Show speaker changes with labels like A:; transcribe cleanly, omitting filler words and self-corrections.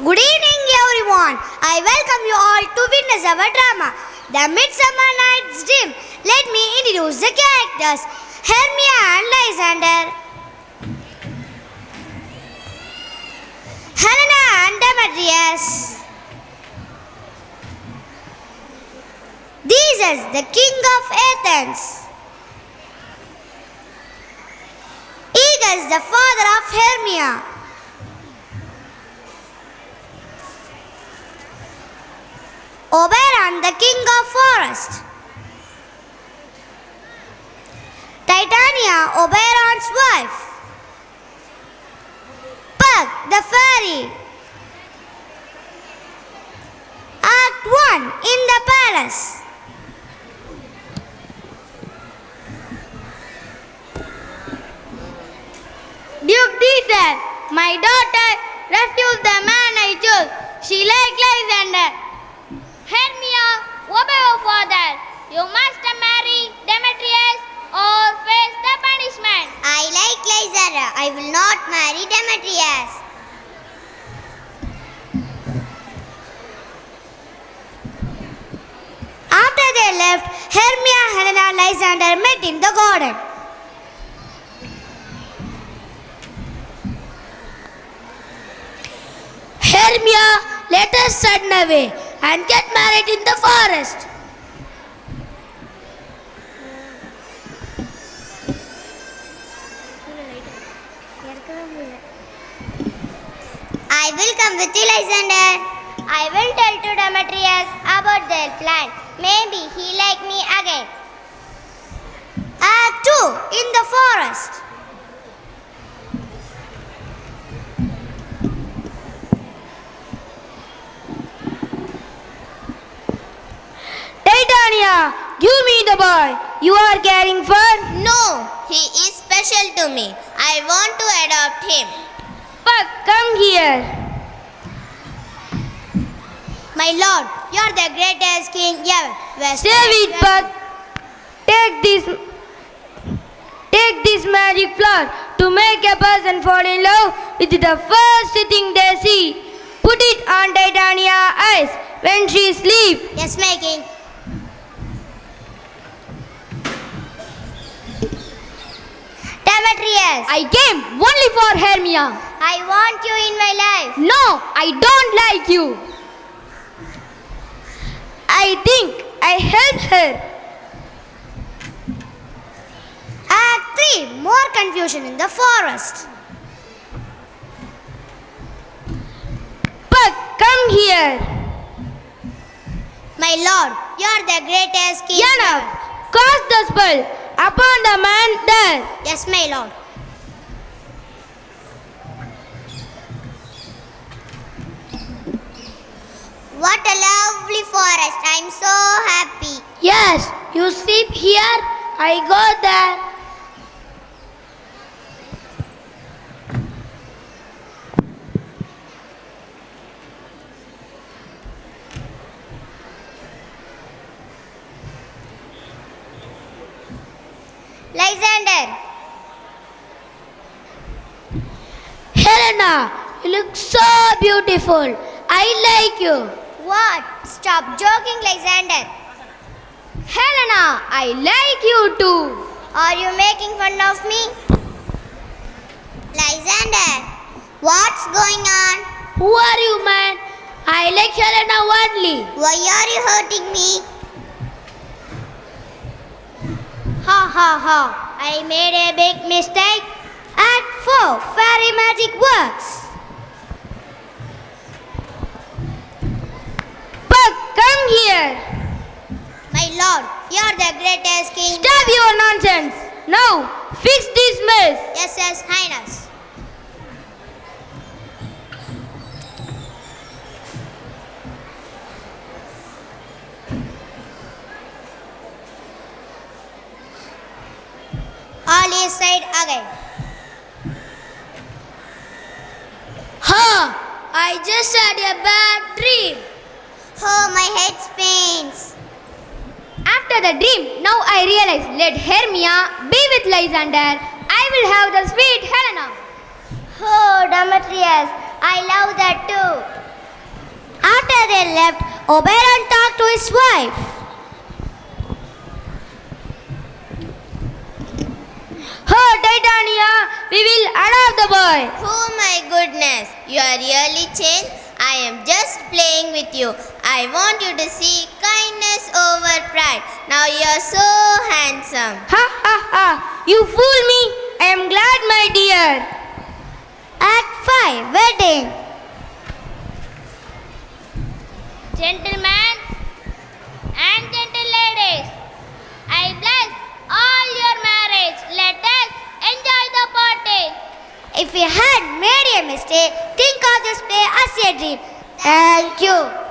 A: Good evening, everyone. I welcome you all to witness our drama, The Midsummer Night's Dream. Let me introduce the characters, Hermia and Lysander, Helena and Demetrius, Theseus, the king of Athens, Aegeus, the father of Hermia, Oberon, the king of forest, Titania, Oberon's wife, Puck, the fairy. Act 1, in the palace.
B: Duke Theseus, my daughter refused the man I chose. She liked Lysander. Hermia, obey your father. You must marry Demetrius or face the punishment.
A: I like Lysander. I will not marry Demetrius. After they left, Hermia, Helena, and Lysander met in the garden.
B: Hermia, let us sudden away and get married in the forest.
A: I will come with you, Lysander.
B: I will tell to Demetrius about their plan. Maybe he like me again.
A: Act 2, in the forest.
B: Titania, give me the boy you are caring for.
A: No, he is special to me. I want to adopt him.
B: Puck, come here.
A: My lord, you are the greatest king ever.
B: Save it, Puck. Take this magic flower to make a person fall in love with the first thing they see. Put it on Titania's eyes when she sleeps.
A: Yes, my king. Demetrius,
B: I came only for Hermia.
A: I want you in my life.
B: No, I don't like you. I think I helped her.
A: Act 3, more confusion in the forest.
B: Puck, come here.
A: My lord, you are the greatest king
B: Enough.
A: ever.
B: Cast the spell upon the man there.
A: Yes, my lord. What a lovely forest. I am so happy.
B: Yes, you sleep here, I go there.
A: Lysander,
B: Helena, you look so beautiful. I like you.
A: what? Stop joking, Lysander.
B: Helena, I like you too.
A: Are you making fun of me? Lysander, what's going on?
B: Who are you, man? I like Helena only.
A: Why are you hurting me?
B: Ha ha ha. I made a big mistake.
A: Act 4, fairy magic works.
B: Puck, come here.
A: My lord, you are the greatest king.
B: Stop your nonsense. Now, fix this mess.
A: Yes, yes, highness. All is right again.
B: I just had a bad dream.
A: Oh, my head pains.
B: After the dream, now I realize let Hermia be with Lysander. I will have the sweet Helena.
A: Oh, Demetrius, I love that too. After they left, Oberon talked to his wife.
B: Oh, Titania, we will adopt the boy.
C: Oh my goodness, you are really changed. I am just playing with you. I want you to see kindness over pride. Now you are so handsome.
B: Ha ha ha, you fool me. I am glad, my dear.
A: Act 5, Wedding.
B: Gentlemen and gentle ladies, I bless all your marriage. Let us enjoy the party.
A: If you had made a mistake, think of this play as a dream. Thank you.